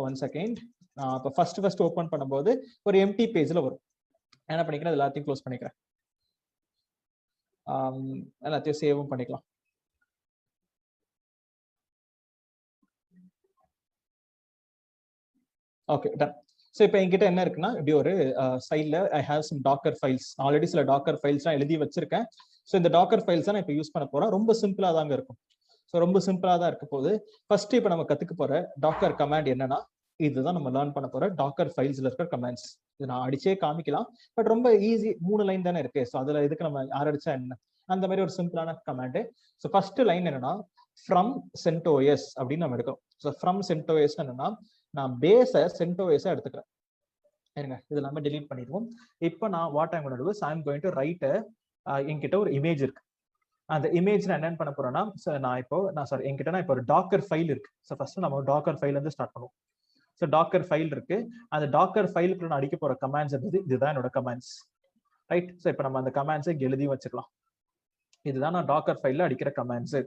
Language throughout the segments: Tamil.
1 செகண்ட். இப்போ ஃபர்ஸ்ட் ஓப்பன் பண்ணும்போது ஒரு எம்டி பேஜ்ல வரும். என்ன பண்ணிக்கிறேன், எல்லாத்தையும் க்ளோஸ் பண்ணிக்கிறேன். எல்லாத்தையும் சேவும் பண்ணிக்கலாம். Okay, done. ஸோ இப்போ என்கிட்ட என்ன இருக்குன்னா, இப்படி ஒரு சைட்ல I have some Docker files. Already சில டாக்கர் ஃபைல்ஸ்லாம் எழுதி வச்சிருக்கேன். ஸோ இந்த டாக்கர் ஃபைல்ஸ் தான் நான் இப்போ யூஸ் பண்ண போறேன். ரொம்ப சிம்பிளா தாங்க இருக்கும். ஸோ ரொம்ப சிம்பிளா தான் இருக்க போகுது. ஃபர்ஸ்ட் இப்போ நம்ம கத்துக்க போற டாக்கர் கமாண்ட் என்னன்னா, இதுதான் நம்ம லேர்ன் பண்ண போற டாக்கர் ஃபைல்ஸ்ல இருக்கிற கமாண்ட்ஸ். இது நான் அடிச்சே காமிக்கலாம், பட் ரொம்ப ஈஸி. 3 லைன் தானே இருக்கு. ஸோ அதுல இதுக்கு நம்ம யார் அடிச்சா என்ன, அந்த மாதிரி ஒரு சிம்பிளான கமாண்ட். ஸோ ஃபர்ஸ்ட் லைன் என்னன்னா, ஃப்ரம் CentOS அப்படின்னு நம்ம எடுக்கிறோம். ஸோ ஃப்ரம் CentOS என்னன்னா, நான் பேஸ CentOS எடுத்துக்கிறேன். இருங்க, இது எல்லாமே delete பண்ணிடுவோம். இப்போ நான் what I'm going to do is I am going to write என்கிட்ட ஒரு இமேஜ் இருக்கு. அந்த இமேஜ் நான் என்ன பண்ண போறேன்னா, என்கிட்ட இப்போ ஒரு டாக்கர் ஃபைல் இருக்கு. ஸோ ஃபர்ஸ்ட் நம்ம டாக்கர் ஃபைல் இருந்து ஸ்டார்ட் பண்ணுவோம். ஸோ டாக்கர் ஃபைல் இருக்கு. அந்த டாக்கர் ஃபைலுக்கு நான் அடிக்க போற கமாண்ட்ஸ் இதுதான் என்னோட கமாண்ட்ஸ், ரைட்? ஸோ இப்போ நம்ம அந்த கமாண்ட்ஸை எழுதி வச்சுக்கலாம். இதுதான் நான் டாக்கர் ஃபைல்ல அடிக்கிற கமாண்ட்ஸ்.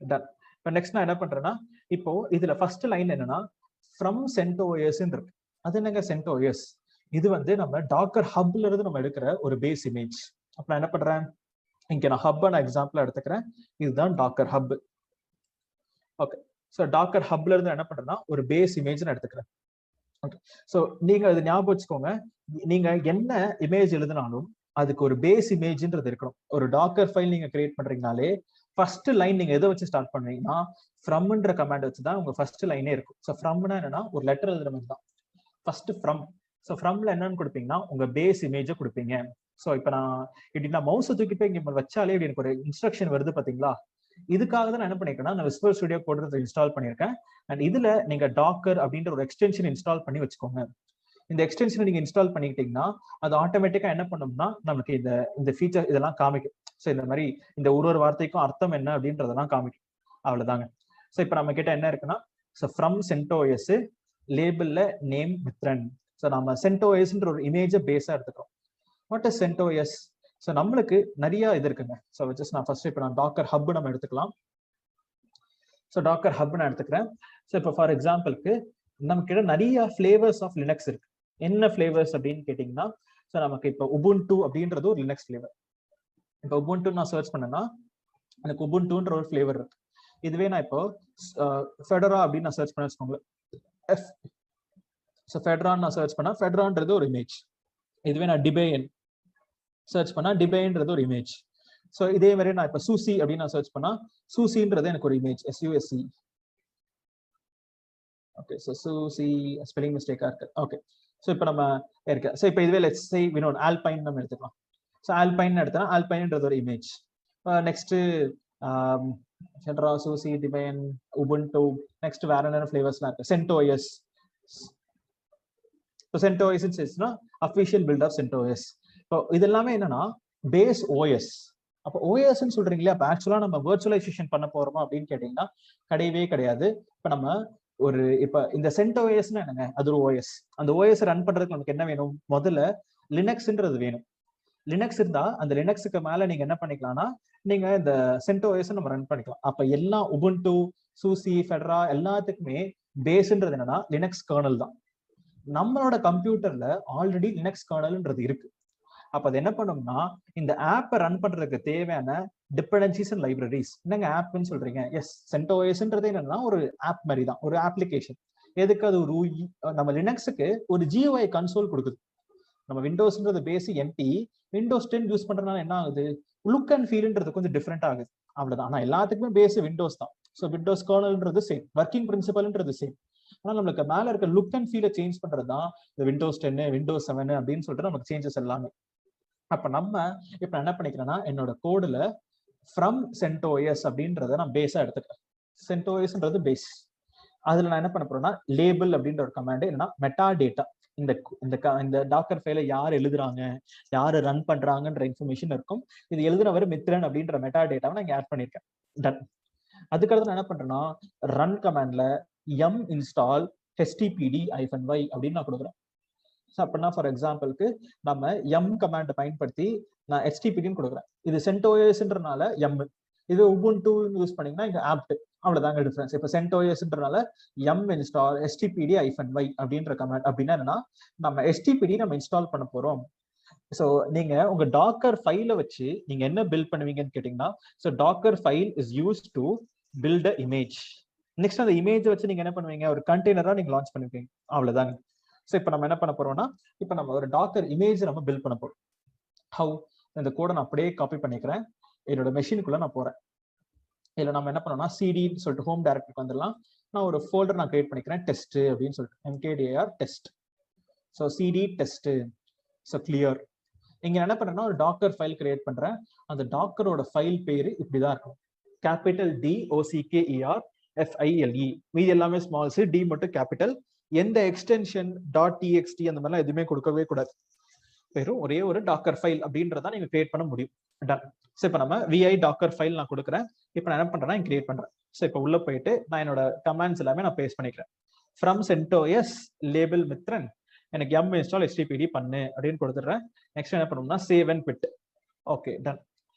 டன். இப்போ நெக்ஸ்ட் நான் என்ன பண்றேன்னா, இப்போ இதுல ஃபர்ஸ்ட் லைன் என்னன்னா, ஃப்ரம் CentOS இருக்கு. அது என்னங்க CentOS? இது நம்ம டாக்கர் ஹப்ல இருந்து நம்ம எடுக்கிற ஒரு பேஸ் இமேஜ். அப்ப நான் என்ன பண்றேன், இங்க நான் ஹப் நான் எக்ஸாம்பிள் எடுத்துக்கிறேன். இதுதான் Docker Hub. Okay, so Docker ஹப்ல இருந்து என்ன பண்றேன்னா, ஒரு பேஸ் இமேஜ் நான் எடுத்துக்கிறேன். ஓகே, ஸோ நீங்க அது ஞாபகம் வச்சுக்கோங்க, நீங்க என்ன இமேஜ் எழுதினாலும் அதுக்கு ஒரு பேஸ் இமேஜ்ன்றது இருக்கணும். ஒரு டாக்கர் ஃபைல் நீங்க கிரியேட் பண்றீங்கனாலே ஃபர்ஸ்ட் லைன் நீங்க எதை வச்சு ஸ்டார்ட் பண்ணுவீங்கன்னா, ஃப்ரம்ன்ற கமாண்ட் வச்சு தான் உங்க ஃபர்ஸ்ட் லைனே இருக்கும். ஸோ ஃப்ரம்னா என்னன்னா, ஒரு லெட்டர் எழுதுற மாதிரி தான் ஃபர்ஸ்ட் ஃப்ரம். ஸோ ஃப்ரம்ல என்னன்னு கொடுப்பீங்கன்னா, உங்க பேஸ் இமேஜை கொடுப்பீங்க. ஸோ இப்போ நான் இப்படி நான் மவுஸை தூக்கி போய் இங்க வச்சாலே இப்படி எனக்கு ஒரு இன்ஸ்ட்ரக்ஷன் வருது பாத்தீங்களா? இதுக்காக தான் நான் என்ன பண்ணிருக்கேன்னா, நான் விஸ்பர் ஸ்டுடியோ கோட் இன்ஸ்டால் பண்ணியிருக்கேன். அண்ட் இதுல நீங்க டாக்கர் அப்படின்ற ஒரு எக்ஸ்டென்ஷன் இன்ஸ்டால் பண்ணி வச்சுக்கோங்க. இந்த எக்ஸ்டென்ஷன் நீங்க இன்ஸ்டால் பண்ணிக்கிட்டீங்கன்னா, அது ஆட்டோமேட்டிக்கா என்ன பண்ணும்னா, நமக்கு இந்த ஃபீச்சர் இதெல்லாம் காமிக்கும். ஸோ இந்த மாதிரி இந்த ஒரு வார்த்தைக்கும் அர்த்தம் என்ன அப்படின்றதெல்லாம் காமிக்கும். அவ்வளவுதாங்க. ஸோ இப்போ நம்ம கிட்ட என்ன இருக்குன்னா, ஸோ ஃப்ரம் CentOS லேபிள்ல நேம் மித்ரன். ஸோ நம்ம CentOSன்ற ஒரு இமேஜை பேஸா எடுத்துக்கிறோம். What is CentOS? ஸோ நம்மளுக்கு நிறைய இது இருக்குங்க. ஸோ நான் ஃபர்ஸ்ட் இப்போ நான் டாக்கர் ஹப் நம்ம எடுத்துக்கலாம். ஸோ டாக்கர் ஹப் நான் எடுத்துக்கிறேன். ஸோ இப்போ ஃபார் எக்ஸாம்பிளுக்கு நம்ம கிட்ட நிறைய ஃபிளேவர்ஸ் ஆஃப் லினக்ஸ் இருக்கு. என்ன ஃபிளேவர்ஸ் அப்படின்னு கேட்டீங்கன்னா, ஸோ நமக்கு இப்போ உபுண்டு அப்படின்றது ஒரு லினக்ஸ் ஃபிளேவர். இப்போ உபுண்டு நான் சர்ச் பண்ணேன்னா எனக்கு உபுண்டுன்ற ஒரு ஃபிளேவர் இருக்கு. இதுவே நான் இப்போ ஃபெடரா அப்படின்னு நான் சர்ச் பண்ண வச்சுக்கோங்களேன். ஸோ ஃபெடரான்னு நான் சர்ச் பண்ணா ஃபெடரான்றது ஒரு இமேஜ். இதுவே நான் டிபேயன் சர்ச் பண்ணா டிபேன்றது ஒரு இமேஜ். ஸோ இதே மாதிரி நான் இப்போ சூசி அப்படின்னு நான் சர்ச் பண்ணா சூசின்றது எனக்கு ஒரு image. SUSC. Okay, so SUSE spelling மிஸ்டேக்கா இருக்கு. ஓகே, ஸோ இப்போ நம்ம இருக்கு. ஸோ இப்போ இதுவே லெட்ஸ் சே வினோட் ஆல்பைன் நம்ம எடுத்துக்கலாம். ஸோ ஆல்பைன் எடுத்தா ஆல்பைன்ன்றது ஒரு image. Next Fedora, SUSE, Debian, Ubuntu. Next வேற என்ன ஃபிளேவர்ஸ்லாம் இருக்கு? CentOS. இப்போ CentOS official build of CentOS. இப்போ இது எல்லாமே என்னன்னா பேஸ் OS. அப்போ OSன்னு சொல்றீங்களா? அப்போ ஆக்சுவலா நம்ம வர்ச்சுவலைசேஷன் பண்ண போறோமா அப்படின்னு கேட்டீங்கன்னா கிடையவே கிடையாது. இப்போ நம்ம இப்ப இந்த CentOSன்னா என்னங்க? அது ஒரு OS. அந்த OS ரன் பண்றதுக்கு நமக்கு என்ன வேணும்? முதல்ல லினக்ஸ்ன்றது வேணும். லினக்ஸ் இருந்தா அந்த லினக்ஸுக்கு மேல நீங்க என்ன பண்ணிக்கலாம்னா, நீங்க இந்த CentOS நம்ம ரன் பண்ணிக்கலாம். அப்ப எல்லா உபுண்டு, சூசி, ஃபெடரா எல்லாத்துக்குமே பேஸ்ன்றது என்னன்னா லினக்ஸ் கர்னல் தான். நம்மளோட கம்ப்யூட்டர்ல ஆல்ரெடி லினக்ஸ் கர்னல்ன்றது இருக்கு. அப்ப அது என்ன பண்ணும்னா, இந்த ஆப்பை ரன் பண்றதுக்கு தேவையான டிபெண்டன்சிஸ் அண்ட் லைப்ரரிஸ். என்னங்க ஆப்னு சொல்றீங்க? எஸ், CentOSன்றது என்னன்னா ஒரு ஆப் மாதிரி தான், ஒரு அப்ளிகேஷன். எதுக்கு? அது ஒரு நம்ம லினக்ஸுக்கு ஒரு GUI கன்சோல் கொடுக்குது. நம்ம விண்டோஸ்ன்றது பேஸ் எம்டி. விண்டோஸ் 10 யூஸ் பண்றதுனால என்ன ஆகுது? லுக் அண்ட் ஃபீல்ன்றது கொஞ்சம் டிஃப்ரெண்ட் ஆகுது. அவ்வளவுதான். ஆனா எல்லாத்துக்குமே பேஸ் விண்டோஸ் தான். ஸோ விண்டோஸ் கர்னல்ன்றது சேம், ஒர்க்கிங் பிரின்சிபல்ன்றது சேம். ஆனா நம்மளுக்கு மேல இருக்க லுக் அண்ட் ஃபீலை சேஞ்ச் பண்றதுதான் இந்த விண்டோஸ் 10, விண்டோஸ் 7 அப்படின்னு சொல்லிட்டு நமக்கு சேஞ்சஸ் எல்லாமே. அப்ப நம்ம இப்ப என்ன பண்ணிக்கிறேன்னா, என்னோட கோடுல ஃப்ரம் CentOS அப்படின்றத நான் பேஸா எடுத்துக்கிறேன். CentOSன்றது பேஸ். அதுல நான் என்ன பண்ண போறேன்னா, லேபிள் அப்படின்ற ஒரு கமாண்ட், என்னன்னா மெட்டா டேட்டா. இந்த டாக்கர் ஃபைல யார் எழுதுறாங்க, யாரு ரன் பண்றாங்கன்ற இன்ஃபர்மேஷன் இருக்கும். இது எழுதுனவர் மித்ரன் அப்படின்ற மெட்டா டேட்டாவை நான் ஆட் பண்ணிருக்கேன். டன். அதுக்கடுத்து நான் என்ன பண்றேன்னா, ரன் கமாண்ட்ல yum install htpd-y அப்படின்னு நான் கொடுக்குறேன். அப்படின்னா ஃபார் எக்ஸாம்பிளுக்கு நம்ம எம் கமாண்ட் பயன்படுத்தி நான் HTTPன்னு கொடுக்குறேன். இது CentOSன்றனால எம். இது உபுண்டு யூஸ் பண்ணீங்கன்னா இங்க ஆப்ட். அவ்வளவுதாங்க டிஃபரன்ஸ். இப்ப CentOSன்றனால m install stpd-y அப்படின்ற கமாண்ட் அப்படின்னா என்னன்னா, நம்ம stpd நம்ம இன்ஸ்டால் பண்ண போறோம். ஸோ நீங்க உங்க டாக்கர் ஃபைலை வச்சு நீங்க என்ன பில்ட் பண்ணுவீங்கன்னு கேட்டீங்கன்னா, so Docker file is use to build a image. Next அந்த இமேஜ் வச்சு நீங்க என்ன பண்ணுவீங்க, ஒரு கண்டெய்னரா நீங்க லான்ச் பண்ணுவீங்க. அவ்வளவுதாங்க. ஸோ இப்போ நம்ம என்ன பண்ண போறோம்னா, இப்போ நம்ம ஒரு டாக்கர் இமேஜ் நம்ம பில்ட் பண்ண போறோம். ஹவு? இந்த கோடை நான் அப்படியே காப்பி பண்ணிக்கிறேன், என்னோட மெஷினுக்குள்ள நான் போறேன். இதுல நம்ம என்ன பண்ணோம்னா சிடின்னு சொல்லிட்டு ஹோம் டைரக்டரிக்கு வந்துடலாம். நான் ஒரு ஃபோல்டர் நான் கிரியேட் பண்ணிக்கிறேன், டெஸ்ட் அப்படின்னு சொல்லிட்டு, mkdir test. So CD test. So clear. இங்க என்ன பண்றேன்னா ஒரு டாக்கர் ஃபைல் கிரியேட் பண்றேன். அந்த டாக்கரோட ஃபைல் பேரு இப்படிதான் இருக்கும், கேபிட்டல் DOCKERFILE. மீதி எல்லாமே ஸ்மால்ஸ், டி மட்டும் கேபிட்டல். எந்த எக்ஸ்டென்ஷன் .txt அந்த மாதிரிலாம் எதுவுமே கொடுக்கவே கூடாது. வெறும் ஒரே ஒரு டாக்கர் ஃபைல் அப்படின்றத நீங்க கிரியேட் பண்ண முடியும். டன். ஸோ இப்போ நம்ம VI டாக்கர் ஃபைல் நான் கொடுக்குறேன். இப்போ நான் என்ன பண்றேன்னா கிரியேட் பண்றேன். ஸோ இப்போ உள்ள போயிட்டு நான் என்னோட கமாண்ட்ஸ் எல்லாமே நான் பேஸ்ட் பண்ணிக்கிறேன். ஃப்ரம் CentOS லேபிள் மித்ரன் எனக்கு m install stpd பண்ணு அப்படின்னு கொடுத்துட்றேன். நெக்ஸ்ட் என்ன பண்ணணும்னா save and quit. Okay done.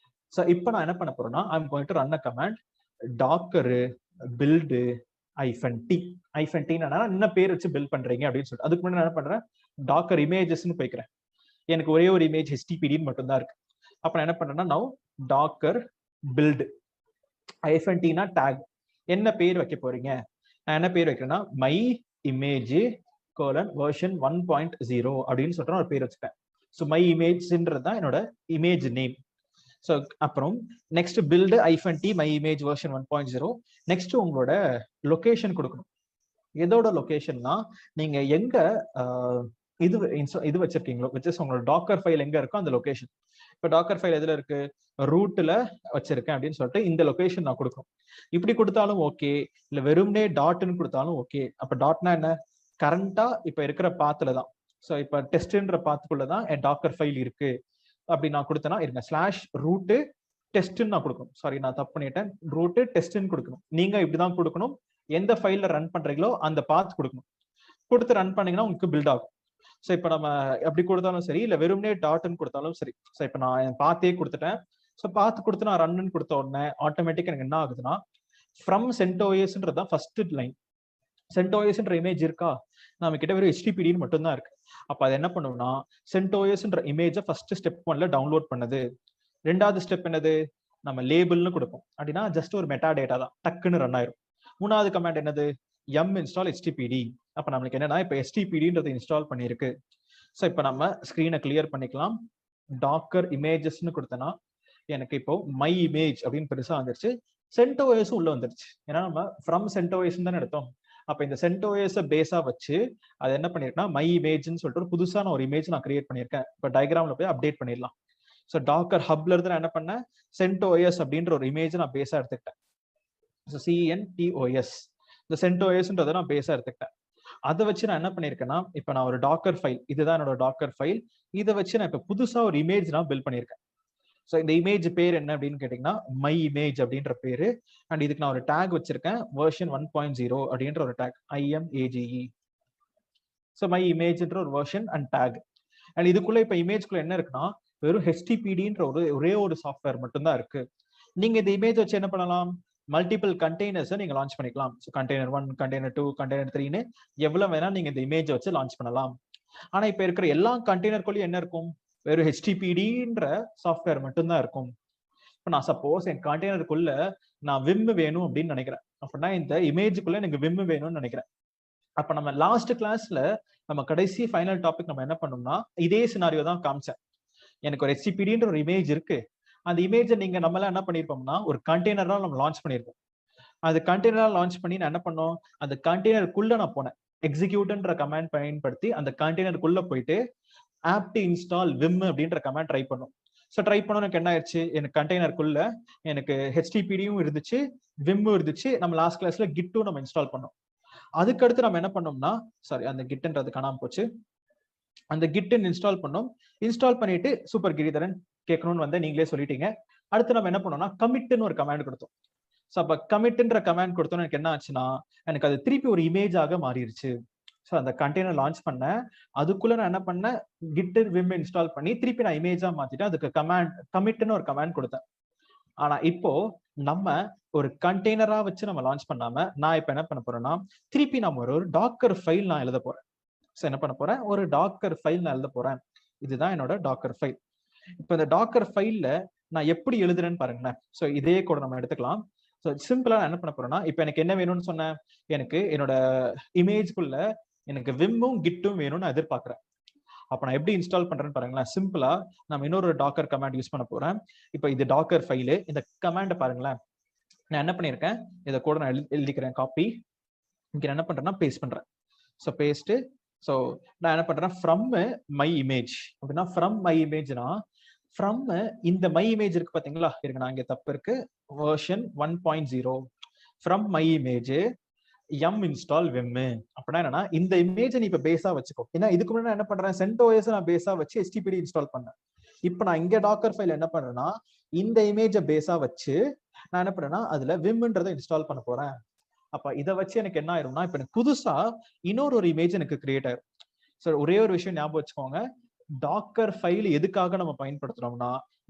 So இப்போ நான் என்ன பண்ண போறேன்னா I'm going to run a command Docker build -t. -t என்ன பேர் வச்சு பில்ட் பண்றீங்க அப்படின்னு சொல்லிட்டு அதுக்கு முன்னாடி என்ன பண்றேன், டாக்கர் இமேஜஸ்ன்னு போய்க்கிறேன். எனக்கு ஒரே ஒரு இமேஜ் HTPDன்னு மட்டும் தான் இருக்கு. அப்ப நான் என்ன பண்றேன்னா now Docker build -t tag. என்ன பேர் வைக்க போறீங்க? நான் என்ன பேர் வைக்கிறேன்னா மை இமேஜ் வெர்ஷன் 1.0 அப்படின்னு சொல்றேன், ஒரு பேர் வச்சுப்பேன். ஸோ மை இமேஜ்ன்றது தான் என்னோட இமேஜ் நேம். ஸோ அப்புறம் next build -t my image version 1.0. Next உங்களோட லொகேஷன் கொடுக்கணும். எதோட லொகேஷன்னா நீங்க எங்க இது வச்சிருக்கீங்களோ, விச் உங்களோட டாக்கர் ஃபைல் எங்க இருக்கோ அந்த லொகேஷன். இப்போ டாக்கர் ஃபைல் எதுல இருக்கு, ரூட்ல வச்சிருக்கேன் அப்படின்னு சொல்லிட்டு இந்த லொகேஷன் நான் கொடுக்கணும். இப்படி கொடுத்தாலும் ஓகே, இல்ல வெறும்னே டாட்னு கொடுத்தாலும் ஓகே. அப்ப டாட்னா என்ன, கரண்டா இப்ப இருக்கிற பாத்துல தான். ஸோ இப்ப டெஸ்ட்ன்ற பாத்துக்குள்ளதான் என் டாக்கர் ஃபைல் இருக்கு அப்படி நான் கொடுத்தேன்னா இருங்க, /root டெஸ்ட்னு நான் கொடுக்கணும். சாரி நான் தப்பு பண்ணிட்டேன், ரூட் டெஸ்ட்னு கொடுக்கணும். நீங்க இப்படிதான் கொடுக்கணும். எந்த ஃபைல்ல ரன் பண்றீங்களோ அந்த பாத் கொடுக்கணும். கொடுத்து ரன் பண்ணீங்கன்னா உங்களுக்கு பில்ட் ஆகும். ஸோ இப்போ நம்ம எப்படி கொடுத்தாலும் சரி, இல்லை வெறும்னே டாட்னு கொடுத்தாலும் சரி. ஸோ இப்போ நான் என் பாத்தே கொடுத்துட்டேன். ஸோ பார்த்து கொடுத்து நான் ரன்னு கொடுத்த உடனே ஆட்டோமேட்டிக்கா எனக்கு என்ன ஆகுதுன்னா, ஃப்ரம் CentOSன்றது தான் ஃபர்ஸ்ட் லைன். CentOSன்ற இமேஜ் இருக்கா, நம்ம கிட்ட வெறும் HTPDன்னு மட்டும்தான் இருக்கு. அப்ப அது என்ன பண்ணுவோம்னா CentOSன்ற இமேஜை ஃபர்ஸ்ட் ஸ்டெப் 1ல டவுன்லோட் பண்ணது. ரெண்டாவது ஸ்டெப் என்னது, நம்ம லேபிள்னு கொடுப்போம். அப்படின்னா ஜஸ்ட் ஒரு மெட்டா டேட்டா தான், டக்குன்னு ரன் ஆயிரும். மூணாவது கமாண்ட் என்னது, m install stpd. அப்ப நம்மளுக்கு என்னன்னா இப்ப stpdன்றது இன்ஸ்டால் பண்ணிருக்கு. ஸோ இப்போ நம்ம ஸ்கிரீனை கிளியர் பண்ணிக்கலாம். டாக்கர் இமேஜஸ்ன்னு கொடுத்தனா எனக்கு இப்போ மை இமேஜ் அப்படின்னு பெருசா வந்துருச்சு. CentOS உள்ள வந்துருச்சு. ஏன்னா நம்ம ஃப்ரம் CentOS தானே எடுத்தோம். அப்ப இந்த CentOS பேஸா வச்சு அது என்ன பண்ணிருக்கேன்னா மை இமேஜ்னு சொல்லிட்டு ஒரு புதுசான ஒரு இமேஜ் நான் கிரியேட் பண்ணியிருக்கேன். இப்போ டயக்ராம்ல போய் அப்டேட் பண்ணிடலாம். ஸோ டாக்கர் ஹப்ல இருந்து நான் என்ன பண்ணேன், CentOS அப்படின்ற ஒரு இமேஜ் நான் பேஸா எடுத்துக்கிட்டேன். ஸோ CNTOS இந்த CentOSன்றதை நான் பேஸா எடுத்துக்கிட்டேன். அதை வச்சு நான் என்ன பண்ணிருக்கேன்னா, இப்ப நான் ஒரு டாக்கர் ஃபைல், இதுதான் என்னோட டாக்கர் ஃபைல். இதை வச்சு நான் இப்ப புதுசா ஒரு இமேஜ் நான் பில்ட் பண்ணிருக்கேன். ஸோ இந்த இமேஜ் பேர் என்ன அப்படின்னு கேட்டீங்கன்னா மை இமேஜ் அப்படின்ற பேரு. அண்ட் இதுக்கு நான் ஒரு டேக் வச்சிருக்கேன், வெர்ஷன் 1.0 அப்படின்ற ஒரு டேக், IMAGE. ஸோ மை இமேஜ்ன்ற ஒரு வெர்ஷன் அண்ட் டேக். அண்ட் இதுக்குள்ள இப்ப இமேஜ்குள்ள என்ன இருக்குன்னா வெறும் HTPDன்ற ஒரே ஒரு சாஃப்ட்வேர் மட்டும்தான் இருக்கு. நீங்க இந்த இமேஜ் வச்சு என்ன பண்ணலாம், மல்டிபிள் கண்டெய்னர்ஸை நீங்க லான்ச் பண்ணிக்கலாம். ஸோ கண்டெய்னர் 1, கண்டெய்னர் 2, கண்டெய்னர் 3ன்னு எவ்வளவு வேணா நீங்க இந்த இமேஜ் வச்சு லான்ச் பண்ணலாம். ஆனா இப்ப இருக்கிற எல்லா கண்டெய்னருக்குள்ளயும் என்ன இருக்கும், வெறும் HTPDன்ற சாஃப்ட்வேர் மட்டும்தான் இருக்கும். இப்போ நான் சப்போஸ் என் கண்டெய்னருக்குள்ள நான் விம் வேணும் அப்படின்னு நினைக்கிறேன் அப்படின்னா இந்த இமேஜுக்குள்ள எனக்கு விம் வேணும்னு நினைக்கிறேன். அப்ப நம்ம லாஸ்ட் கிளாஸ்ல நம்ம கடைசி ஃபைனல் டாபிக் நம்ம என்ன பண்ணோம்னா இதே சினாரியோ தான் காமிச்சேன். எனக்கு ஒரு HTPDன்ற ஒரு இமேஜ் இருக்கு. அந்த இமேஜை நீங்க நம்மளாம் என்ன பண்ணிருப்போம்னா ஒரு கண்டெய்னரா நம்ம லான்ச் பண்ணிருப்போம். அது கண்டெய்னரா லான்ச் பண்ணி நான் என்ன பண்ணோம், அந்த கண்டெய்னருக்குள்ள நான் போனேன். எக்ஸிக்யூட்ன்ற கமாண்ட் பயன்படுத்தி அந்த கண்டெய்னருக்குள்ள போயிட்டு apt install vim அப்படின்ற கமாண்ட் ட்ரை பண்ணும். ஸோ ட்ரை பண்ண எனக்கு என்ன ஆயிடுச்சு, எனக்கு கண்டெய்னருக்குள்ள எனக்கு HTPDயும் இருந்துச்சு, விம்மும் இருந்துச்சு. நம்ம லாஸ்ட் கிளாஸ்ல கிட்டும் நம்ம இன்ஸ்டால் பண்ணோம். அதுக்கடுத்து நம்ம என்ன பண்ணோம்னா, சாரி அந்த கிட்ன்றது காணாம போச்சு. அந்த கிட்டன் இன்ஸ்டால் பண்ணோம். இன்ஸ்டால் பண்ணிட்டு சூப்பர் கிரிதரன் கேட்கணும்னு வந்து நீங்களே சொல்லிட்டீங்க. அடுத்து நம்ம என்ன பண்ணோம்னா கமிட்னு ஒரு கமாண்ட் கொடுத்தோம். ஸோ அப்ப கமிட்ன்ற கமாண்ட் கொடுத்தோம், எனக்கு என்ன ஆச்சுன்னா எனக்கு அது திருப்பி ஒரு இமேஜாக மாறிடுச்சு. ஸோ அந்த கண்டெய்னர் லான்ச் பண்ணேன். அதுக்குள்ள நான் என்ன பண்ணேன், கிட் விம் இன்ஸ்டால் பண்ணி திருப்பி நான் இமேஜா மாத்திட்டேன். அதுக்கு கமாண்ட் கமிட்னு ஒரு கமாண்ட் கொடுத்தேன். ஆனா இப்போ நம்ம ஒரு கண்டெய்னரா வச்சு நம்ம லான்ச் பண்ணாம நான் இப்ப என்ன பண்ண போறேன்னா திருப்பி நம்ம ஒரு டாக்கர் ஃபைல் நான் எழுத போறேன். என்ன பண்ண போறேன், ஒரு டாக்கர் ஃபைல் நான் எழுத போறேன். இதுதான் என்னோட டாக்கர் ஃபைல். இப்ப இந்த டாக்கர் ஃபைல்ல நான் எப்படி எழுதுறேன்னு பாருங்களேன். சோ இதே கூட நம்ம எடுத்துக்கலாம். சோ சிம்பிளா நான் என்ன பண்ண போறேன்னா, இப்ப எனக்கு என்ன வேணும்னு சொன்னேன், எனக்கு என்னோட இமேஜ்க்குள்ள எனக்கு விம்மும் கிட்டும் வேணும்னு நான் எதிர்பார்க்கிறேன். அப்ப நான் எப்படி இன்ஸ்டால் பண்றேன்னு பாருங்களேன். சிம்பிளா நம்ம இன்னொரு டாக்கர் கமாண்ட் யூஸ் பண்ண போறேன். இப்ப இது டாக்கர் ஃபைலு. இந்த கமாண்ட் பாருங்களேன். நான் என்ன பண்ணிருக்கேன், இதை கூட நான் எழுதிக்கிறேன் காப்பி. இங்க என்ன பண்றேன்னா பேஸ்ட் பண்றேன். So paste. சோ நான் என்ன பண்றேன், ஃப்ரம் மை இமேஜ் அப்படின்னா ஃப்ரம் மை இமேஜ்னா ஃப்ரம் இந்த மை இமேஜ் இருக்கு பாத்தீங்களா, இருக்கு நான் இங்க தப்பு இருக்கு, version 1.0 from my image M install Vim. அப்படின்னா என்னன்னா இந்த இமேஜ் நீ இப்ப பேஸா வச்சுக்கோ. ஏன்னா இதுக்கு முன்னாடி என்ன பண்றேன், CentOS நான் பேஸா வச்சு HTTPD இன்ஸ்டால் பண்ணேன். இப்ப நான் இங்க டாக்கர் ஃபைல் என்ன பண்றேன்னா இந்த இமேஜை பேஸா வச்சு நான் என்ன பண்றேன்னா அதுல விம்ன்றதை இன்ஸ்டால் பண்ண போறேன். அப்ப இதை வச்சு எனக்கு என்ன ஆயிரும்னா இப்ப எனக்கு புதுசா இன்னொரு இமேஜ் எனக்கு கிரியேட் ஆயிரும். சோ ஒரே ஒரு விஷயம் ஞாபகம் வச்சுக்கோங்க, டாக்கர் ஃபைல் எதுக்காக நம்ம பயன்படுத்துறோம்னா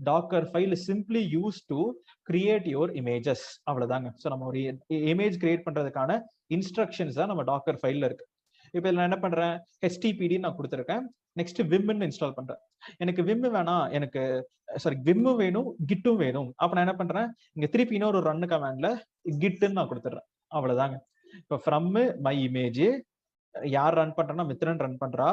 Docker file simply use to create your images, அவ்வளவுதாங்க. சோ நம்ம ஒரு இமேஜ் கிரியேட் பண்றதுக்கான இன்ஸ்ட்ரக்ஷன்ஸ் தான் நம்ம டாக்கர் ஃபைல்ல இருக்கு. இப்ப நான் என்ன பண்றேன், HTTPD நான் கொடுத்துருக்கேன். நெக்ஸ்ட் விம்னு இன்ஸ்டால் பண்றேன். எனக்கு விம் வேணாம், எனக்கு சாரி விம் வேணும் கிட்டும் வேணும். அப்ப நான் என்ன பண்றேன், இங்க திருப்பி இன்னொரு ரன் கமாண்ட்ல கிட்னு நான் கொடுத்துறேன். அவ்வளவுதாங்க. இப்ப ஃப்ரம் மை இமேஜ் யார் ரன் பண்றேன்னா மித்ரன் ரன் பண்றா.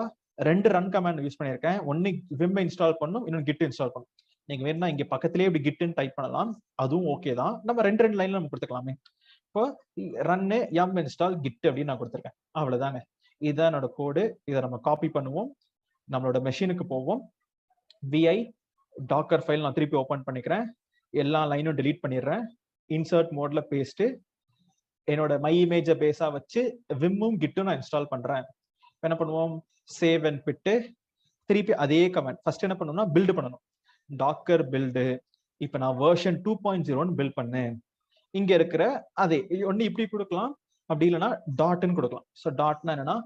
2 ரன் கமாண்ட் யூஸ் பண்ணிருக்கேன். ஒன்னு விம் இன்ஸ்டால் பண்ணும், இன்னொன்னு கிட் இன்ஸ்டால் பண்ணும். நீங்க வேணா இங்க பக்கத்திலேயே இப்படி கிட்னு டைப் பண்ணலாம், அதுவும் ஓகே தான். நம்ம ரெண்டு லைன்ல நம்ம கொடுத்துக்கலாமே. இப்போ ரன்னு எம் இன்ஸ்டால் கிட் அப்படின்னு நான் கொடுத்துருக்கேன். அவ்வளவுதாங்க. இதுதான் என்னோட கோடு. இதை நம்ம காப்பி பண்ணுவோம், நம்மளோட மெஷினுக்கு போவோம். VI டாக்கர் ஃபைல் நான் திருப்பி ஓபன் பண்ணிக்கிறேன். எல்லா லைனும் டெலீட் பண்ணிடுறேன். இன்சர்ட் மோட்ல பேஸ்ட். என்னோட மை இமேஜ பேஸா வச்சு விம்மும் கிட்டும் நான் இன்ஸ்டால் பண்றேன். என்ன பண்ணுவோம், சேவ் அண்ட் பிட்டு. திருப்பி அதே கமெண்ட் ஃபர்ஸ்ட் என்ன பண்ணணும்னா பில்டு பண்ணணும். Docker build. இப்ப நான் வெர்ஷன் 2.0 பில்ட் பண்ணேன். இங்க இருக்கிற அதே ஒன்னு இப்படி கொடுக்கலாம், அப்படி இல்லைன்னா டாட்னு கொடுக்கலாம். ஸோ டாட்னா என்னன்னா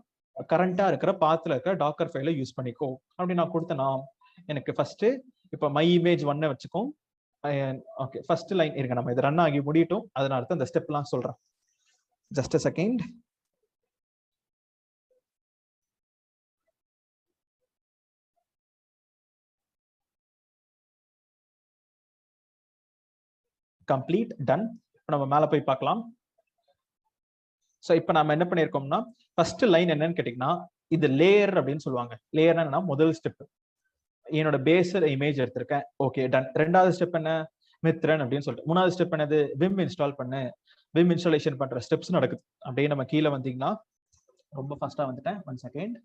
கரண்டா இருக்கிற பாத்துல இருக்கிற டாக்கர் ஃபைலை யூஸ் பண்ணிக்கோ அப்படி நான் கொடுத்தேன்னா எனக்கு ஃபர்ஸ்ட் இப்ப மை இமேஜ் 1 வச்சுக்கோம். ஓகே, ஃபர்ஸ்ட் லைன் இருங்க, நம்ம இது ரன் ஆகி முடியட்டும், அதனால தான் இந்த ஸ்டெப்லாம் சொல்றேன். Just a second. Complete, done. நம்ம மேல போய் பார்க்கலாம். சோ இப்போ நாம என்ன பண்ணிருக்கோம்னா ஃபர்ஸ்ட் லைன் என்னன்னு கேட்டீங்கன்னா இது லேயர் அப்படின்னு சொல்லுவாங்க. லேயர்னா என்ன, முதல் ஸ்டெப் என்னோட பேஸ்ல இமேஜ் எடுத்திருக்கேன். Okay, ton. ரெண்டாவது ஸ்டெப் என்ன, மித்ரன் அப்படின்னு சொல்லிட்டு. மூணாவது ஸ்டெப் என்னது, விம் இன்ஸ்டால் பண்ணு. விம் இன்ஸ்டாலேஷன் பண்ற ஸ்டெப்ஸ் நடக்குது. அப்படியே நம்ம கீழே வந்தீங்கன்னா ரொம்ப ஃபாஸ்டா வந்துட்டேன், 1 செகண்ட்.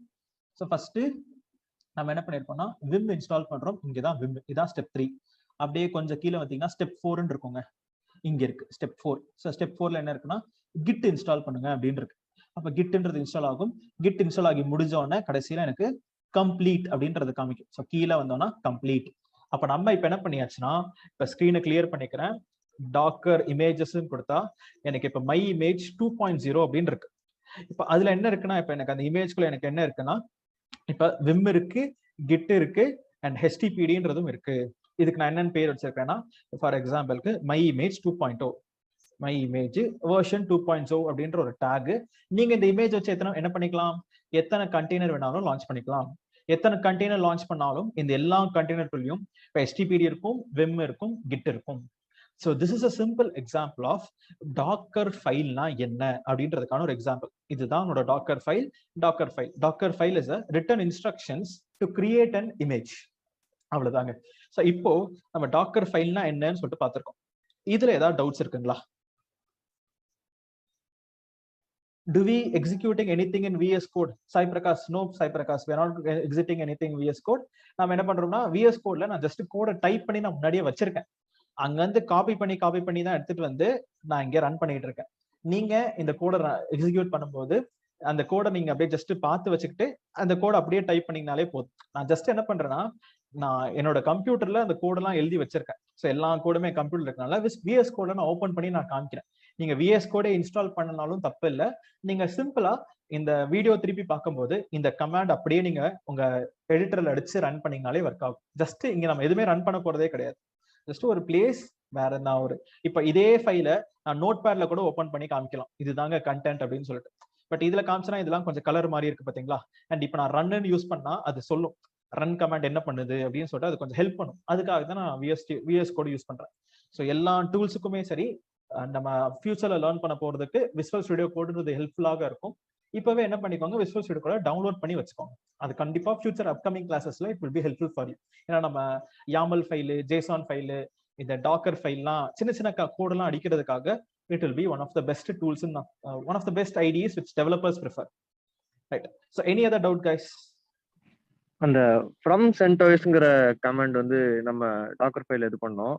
ஸோ ஃபர்ஸ்ட் நம்ம என்ன பண்ணிருக்கோம்னா விம் இன்ஸ்டால் பண்றோம். இங்கதான் விம், இதான் ஸ்டெப் 3. அப்படியே கொஞ்சம் கீழே வந்தீங்கன்னா ஸ்டெப் 4 இருக்குங்க, இங்க இருக்கு ஸ்டெப் 4. ஸோ ஸ்டெப் 4ல என்ன இருக்குன்னா கிட் இன்ஸ்டால் பண்ணுங்க அப்படின்னு இருக்கு. அப்ப கிட்ன்றது இன்ஸ்டால் ஆகும். கிட் இன்ஸ்டால் ஆகி முடிஞ்ச உடனே கடைசியில எனக்கு கம்ப்ளீட் அப்படின்றது காமிக்கும். ஸோ கீழே வந்தோம்னா கம்ப்ளீட். அப்ப நம்ம இப்ப என்ன பண்ணியாச்சுன்னா இப்ப ஸ்கிரீனை கிளியர் பண்ணிக்கிறேன். டாக்கர் இமேஜஸ் கொடுத்தா எனக்கு இப்ப மை இமேஜ் 2.0 அப்படின்னு இருக்கு. இப்ப அதுல என்ன இருக்குன்னா இப்ப எனக்கு அந்த இமேஜ்குள்ள எனக்கு என்ன இருக்குன்னா இப்ப விம் இருக்கு, கிட் இருக்கு, அண்ட் HTTPDன்றதும் இருக்கு. இதுக்கு நான் என்னன்னு பேர் வச்சிருக்கேன்னா ஃபார் எக்ஸாம்பிளுக்கு my image 2.0, my image version 2.0 அப்படின்ற ஒரு டேக். நீங்க இந்த இமேஜ் வச்சு என்ன பண்ணிக்கலாம், எத்தனை கண்டெய்னர் வேணாலும் லான்ச் பண்ணிக்கலாம். எத்தனை கண்டெய்னர் லான்ச் பண்ணாலும் இந்த எல்லா கண்டெய்னருக்குள்ளயும் இப்போ HTTPD இருக்கும், விம் இருக்கும், கிட் இருக்கும். So this is a simple example of Docker ஃபைல்னா என்ன அப்படின்றதுக்கான ஒரு எக்ஸாம்பிள். இதுதான் உங்களோட Docker file. Docker file, Docker file is a written instructions to create an image. அவ்வளவுதாங்க. ஸோ இப்போ நம்ம டாக்கர் ஃபைல்னா என்னன்னு சொல்லிட்டு பார்த்திருக்கோம். இதுல ஏதாவது டவுட்ஸ் இருக்குங்களா? Do we executing anything in VS Code? Sai Prakash, no Sai Prakash, we are not exiting anything in VS Code. நாம என்ன பண்றோம்னா VS Codeல நான் ஜஸ்ட் கோடை டைப் பண்ணி நான் முன்னாடியே வச்சிருக்கேன். அங்க வந்து காப்பி பண்ணி தான் எடுத்துட்டு வந்து நான் இங்க ரன் பண்ணிட்டு இருக்கேன். நீங்க இந்த கோடை எக்ஸிக்யூட் பண்ணும்போது அந்த கோடை நீங்க அப்படியே ஜஸ்ட் பார்த்து வச்சுக்கிட்டு அந்த கோடை அப்படியே டைப் பண்ணீங்கனாலே போதும். நான் ஜஸ்ட் என்ன பண்றேன்னா நான் என்னோட கம்ப்யூட்டர்ல அந்த கோடெல்லாம் எழுதி வச்சிருக்கேன். ஸோ எல்லா கோடுமே கம்ப்யூட்டர் இருக்கனால VS கோடை நான் ஓப்பன் பண்ணி நான் காமிக்கிறேன். நீங்க VS கோடை இன்ஸ்டால் பண்ணனாலும் தப்பு இல்லை. நீங்க சிம்பிளா இந்த வீடியோ திருப்பி பார்க்கும்போது இந்த கமாண்ட் அப்படியே நீங்க உங்க எடிட்டர்ல அடிச்சு ரன் பண்ணீங்கனாலே ஒர்க் ஆகும். ஜஸ்ட் இங்க நம்ம எதுவுமே ரன் பண்ண போறதே கிடையாது. ஜஸ்ட் ஒரு பிளேஸ் வேற என்ன ஒரு இப்ப இதே ஃபைல நான் நோட் பேட்ல கூட ஓபன் பண்ணி காமிக்கலாம், இதுதாங்க கண்டென்ட் அப்படின்னு சொல்லிட்டு. பட் இதுல காமிச்சனா இதெல்லாம் கொஞ்சம் கலர் மாதிரி இருக்கு பாத்தீங்களா. அண்ட் இப்ப நான் ரன்னு யூஸ் பண்ணா அது சொல்லும் ரன் கமாண்ட் என்ன பண்ணுது அப்படின்னு சொல்லிட்டு அது கொஞ்சம் ஹெல்ப் பண்ணும். அதுக்காக தான் நான் விஎஸ் கோட் யூஸ் பண்றேன். ஸோ எல்லா டூல்ஸுக்குமே சரி நம்ம ஃபியூச்சர்ல லேர்ன் பண்ண போறதுக்கு விசுவல் ஸ்டுடியோ கோடுன்றது ஹெல்ப்ஃபுல்லாக இருக்கும். இப்பவே என்ன பண்ணிக்கோங்க, விசுவல் ஸ்டுடியோ கோட டவுன்லோட் பண்ணி வச்சுக்கோங்க. அது கண்டிப்பா ஃபியூச்சர் அப்கமிங் கிளாஸஸ்ல it will be helpful for you. ஏன்னா நம்ம YAML ஃபைலு, JSON ஃபைலு, இந்த டாக்கர் ஃபைல்லாம் சின்ன சின்ன கோடெல்லாம் அடிக்கிறதுக்காக it will be one of the best tools in one of the best IDEs which developers prefer, right? So any other doubt guys? அந்த from CentOSங்கிற கமாண்ட் வந்து நம்ம டாக்கர் ஃபைல் இது பண்ணோம்.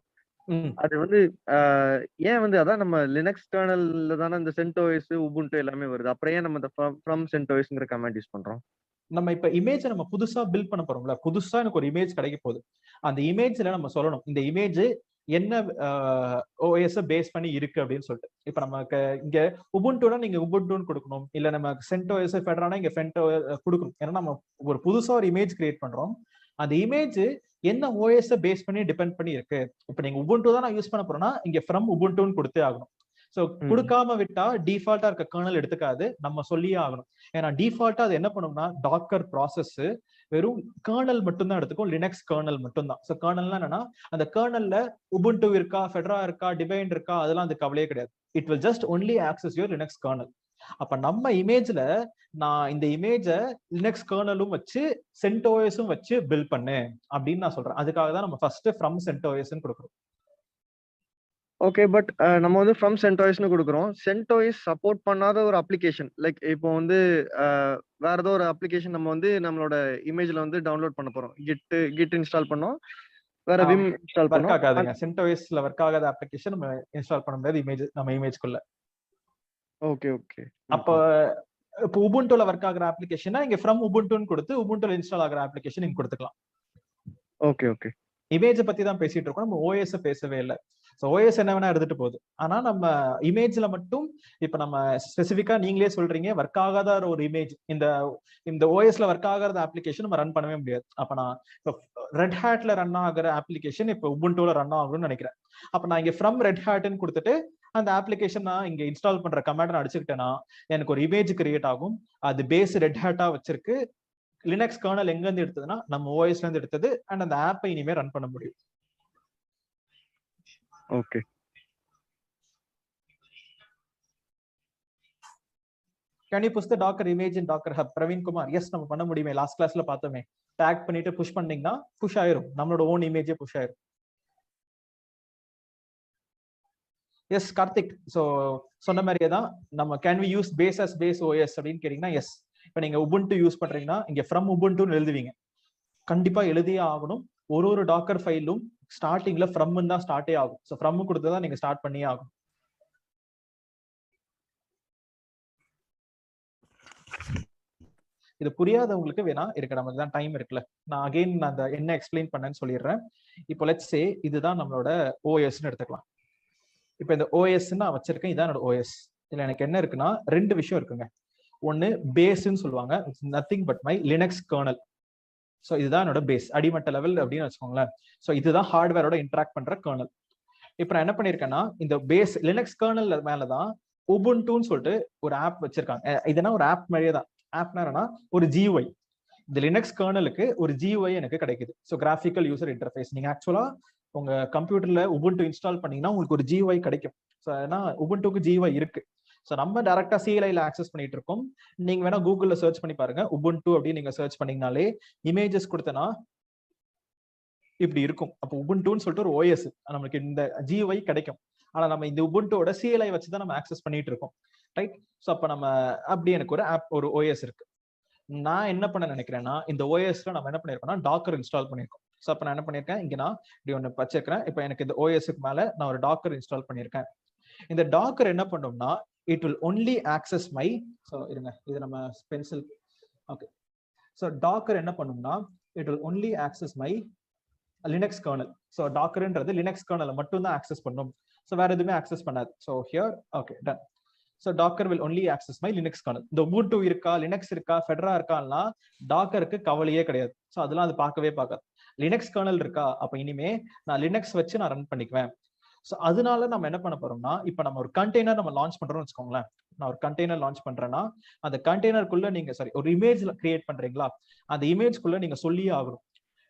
அது வந்து ஏன் வந்து அதான் நம்ம லினக்ஸ் கர்னல்ல தானே இந்த CentOS, Ubuntu எல்லாமே வருது. அப்புறம் ஏன் நம்ம இந்த from CentOSங்கிற கமாண்ட் யூஸ் பண்றோம்? நம்ம இப்ப இமேஜ் நம்ம புதுசா பில்ட் பண்ண போறோம்ல, புதுசா எனக்கு ஒரு இமேஜ் கிடைக்க போகுது. அந்த இமேஜ்ல நம்ம சொல்லணும் இந்த இமேஜ் என்ன OS பேஸ் பண்ணி இருக்கு அப்படின்னு சொல்லிட்டு. இப்ப நமக்கு இங்க உபுண்டுனா நீங்க உபுண்டுன்னு கொடுக்கணும், இல்ல நம்ம CentOS ஃபெடரானா இங்க ஃபென்டோஸ் கொடுக்கணும். ஏன்னா நம்ம ஒரு புதுசா ஒரு இமேஜ் கிரியேட் பண்றோம், அந்த இமேஜ் என்ன OS பேஸ் பண்ணி டிபெண்ட் பண்ணி இருக்கு. இப்ப நீங்க உபுண்டு தான் நான் யூஸ் பண்ண போறேன்னா இங்க ஃப்ரம் உபுண்டுன்னு கொடுத்தே ஆகணும். சோ கொடுக்காம விட்டா டிஃபால்ட்டா இருக்க கர்னல் எடுத்துக்காது, நம்ம சொல்லியே ஆகணும். ஏன்னா டிஃபால்ட்டா அது என்ன பண்ணும்னா டாக்கர் ப்ராசஸ் வெறும் கர்னல் மட்டும் தான் எடுத்துக்கும், லினக்ஸ் கர்னல் மட்டும் தான். சோ கர்னல்னா என்னன்னா அந்த கர்னல்ல உபுண்டு இருக்கா, ஃபெடரா இருக்கா, டிவைன் இருக்கா, அதெல்லாம் அந்த கவலையே கிடையாது. It will just only access your Linux kernel. அப்ப நம்ம இமேஜ்ல நான் இந்த இமேஜ லினக்ஸ் கர்னலும் வச்சு CentOSம் வச்சு பில்ட் பண்ணேன் அப்படின்னு நான் சொல்றேன். அதுக்காக தான் நம்ம ஃபர்ஸ்ட் ஃப்ரம் CentOSன்னு கொடுக்குறோம். ஓகே, பட் நம்ம வந்து ஃப்ரம் CentOSன்னு கொடுக்குறோம். CentOS சப்போர்ட் பண்ணாத ஒரு அப்ளிகேஷன், லைக் இப்போ வந்து வேற ஏதோ ஒரு அப்ளிகேஷன் நம்ம வந்து நம்மளோட இமேஜ்ல வந்து டவுன்லோட் பண்ண போறோம். கிட் இன்ஸ்டால் பண்ணோம், வேற விம் இன்ஸ்டால் பண்ணோம். ஒர்க் ஆகாதுங்க, CentOSல ஒர்க் ஆகாத அப்ளிகேஷன் நம்ம இன்ஸ்டால் பண்ண முடியாது இமேஜ் நம்ம இமேஜ்க்குள்ள. Okay okay. அப்போ இப்போ உபுண்டுல ஒர்க் ஆகுற அப்ளிகேஷனா இங்க ஃப்ரம் உபுண்டுன்னு கொடுத்து உபுண்டுல இன்ஸ்டால் ஆகுற அப்ளிகேஷன் இங்க கொடுத்துக்கலாம். Okay okay. இமேஜ் பத்தி தான் பேசிட்டு இருக்கோம், நம்ம OS பேசவே இல்லை. ஸோ OS என்ன வேணா எடுத்துட்டு போகுது, ஆனா நம்ம இமேஜ்ல மட்டும் இப்ப நம்ம ஸ்பெசிஃபிக்கா நீங்களே சொல்றீங்க ஒர்க் ஆகாத ஒரு இமேஜ், இந்த OSல ஒர்க் ஆகாத அப்ளிகேஷன் நம்ம ரன் பண்ணவே முடியாது. அப்ப நான் இப்போ ரெட் ஹேட்ல ரன் ஆகுற அப்ளிகேஷன் இப்போ உபுண்டுல ரன் ஆகும்னு நினைக்கிறேன். அப்ப நான் இங்க ஃப்ரம் ரெட் ஹேட்னு கொடுத்துட்டு அந்த அப்ளிகேஷன் நான் இங்க இன்ஸ்டால் பண்ற கமாண்ட் நான் அடிச்சுக்கிட்டேன்னா எனக்கு ஒரு இமேஜ் கிரியேட் ஆகும். அது பேஸ் ரெட் ஹேட்டா வச்சிருக்கு. லினக்ஸ் கர்னல் எங்க இருந்து எடுத்ததுன்னா நம்ம OSல இருந்து எடுத்தது. அண்ட் அந்த ஆப்பை இனிமே ரன் பண்ண முடியும். Okay. Can you push the Docker image in Docker Hub? Praveen Kumar, yes நம்ம பண்ண முடியுமே, லாஸ்ட் கிளாஸ்ல பார்த்தோமே. டேக் பண்ணிட்டு புஷ் பண்ணீங்கன்னா புஷ் ஆயிரும், நம்மளோட ஓன் இமேஜே புஷ் ஆயிரும். எஸ் கார்த்திக், ஸோ சொன்ன மாதிரியே தான் நம்ம can we use base as base OS அப்படின்னு கேட்டீங்கன்னா எஸ். இப்போ நீங்க உபுண்டு யூஸ் பண்றீங்கன்னா இங்க ஃப்ரம் உபுண்டுன்னு எழுதுவீங்க, கண்டிப்பா எழுதியே ஆகணும். ஒரு டாக்கர் ஃபைலும் ஸ்டார்டிங்ல ஃப்ரம் தான் ஸ்டார்ட்டே ஆகும். ஸோ ஃப்ரம் கொடுத்ததான் நீங்க ஸ்டார்ட் பண்ணியே ஆகும். இது புரியாதவங்களுக்கு வேணா இருக்க, நமக்கு தான் டைம் இருக்குல்ல, நான் அகைன் நான் அந்த என்ன எக்ஸ்பிளைன் பண்ணேன்னு சொல்லிடுறேன். இப்போ லெட்ஸ் சே இதுதான் நம்மளோட OSன்னு எடுத்துக்கலாம். இப்போ இந்த OS நான் வச்சிருக்கேன், இதான் என்னோட OS. இதுல எனக்கு என்ன இருக்குன்னா ரெண்டு விஷயம் இருக்குங்க. ஒன்னு பேஸ்ன்னு சொல்லுவாங்க, nothing but my Linux kernel. So இதுதான் என்னோட பேஸ், அடிமட்ட லெவல் அப்படின்னு வச்சுக்கோங்களேன். ஸோ இதுதான் ஹார்ட்வேரோட இன்டராக்ட் பண்ற கர்னல். இப்போ நான் என்ன பண்ணிருக்கேன்னா இந்த பேஸ் லினக்ஸ் கர்னல் மேலதான் உபுண்டுன்னு சொல்லிட்டு ஒரு ஆப் வச்சிருக்காங்க. இதுனா ஒரு ஆப் மாதிரியே தான். ஆப்னா என்னன்னா ஒரு GUI. இந்த லினக்ஸ் கர்னலுக்கு ஒரு GUI எனக்கு கிடைக்குது. So graphical user interface. நீங்க ஆக்சுவலா உங்க கம்ப்யூட்டர்ல உபுண்டு இன்ஸ்டால் பண்ணீங்கன்னா உங்களுக்கு ஒரு GUI கிடைக்கும். ஸோ ஏன்னா உபுண்டுக்கு GUI இருக்கு. ஸோ நம்ம டைரக்டா CLIல ஆக்சஸ் பண்ணிட்டு இருக்கோம். நீங்க வேணா கூகுள்ல சர்ச் பண்ணி பாருங்க, உபுண்டு அப்படின்னு நீங்க சர்ச் பண்ணீங்கனாலே இமேஜஸ் கொடுத்தனா இப்படி இருக்கும். அப்போ உபுண்டுன்னு சொல்லிட்டு ஒரு OS நமக்கு இந்த GUI கிடைக்கும். ஆனா நம்ம இந்த உபுண்டோட CLI வச்சுதான் நம்ம ஆக்சஸ் பண்ணிட்டு இருக்கோம், ரைட்? ஸோ அப்ப நம்ம அப்படி எனக்கு ஒரு ஆப் ஒரு OS இருக்கு. நான் என்ன பண்ண நினைக்கிறேன்னா இந்த OSல நம்ம என்ன பண்ணிருக்கோம்னா டாக்கர் இன்ஸ்டால் பண்ணிருக்கோம். ஸோ அப்ப நான் என்ன பண்ணிருக்கேன், இங்க நான் இப்படி ஒன்று வச்சிருக்கிறேன். இப்போ எனக்கு இந்த OSக்கு மேல நான் ஒரு டாக்கர் இன்ஸ்டால் பண்ணிருக்கேன். இந்த டாக்கர் என்ன பண்ணும்னா it will only access my, so இருங்க இது நம்ம பென்சில், ஓகே. ஸோ டாக்கர் என்ன பண்ணும்னா it will only access my Linux kernel. So டாக்கர்ன்றது லினக்ஸ் கர்னலை மட்டும் தான் ஆக்சஸ் பண்ணும். ஸோ வேற எதுவுமே ஆக்சஸ் பண்ணாது. So here okay done. So Docker will only access my Linux kernel. இந்த உபுண்டு இருக்கா, லினக்ஸ் இருக்கா, ஃபெடரா இருக்கான்னா டாக்கருக்கு கவலையே கிடையாது. ஸோ அதெல்லாம் அது பார்க்கவே பார்க்காது. லினக்ஸ் கர்னல் இருக்கா, அப்ப இனிமே நான் லினக்ஸ் வச்சு நான் ரன் பண்ணிக்குவேன். ஸோ அதனால நம்ம என்ன பண்ண போறோம்னா, இப்போ நம்ம ஒரு கண்டெய்னர் நம்ம லான்ச் பண்றோம்னு வச்சுக்கோங்களேன். நான் ஒரு கண்டெய்னர் லான்ச் பண்றேன்னா, அந்த கண்டெய்னருக்குள்ள நீங்க ஒரு இமேஜ் கிரியேட் பண்றீங்களா, அந்த இமேஜ்க்குள்ள நீங்க சொல்லியே ஆகணும்.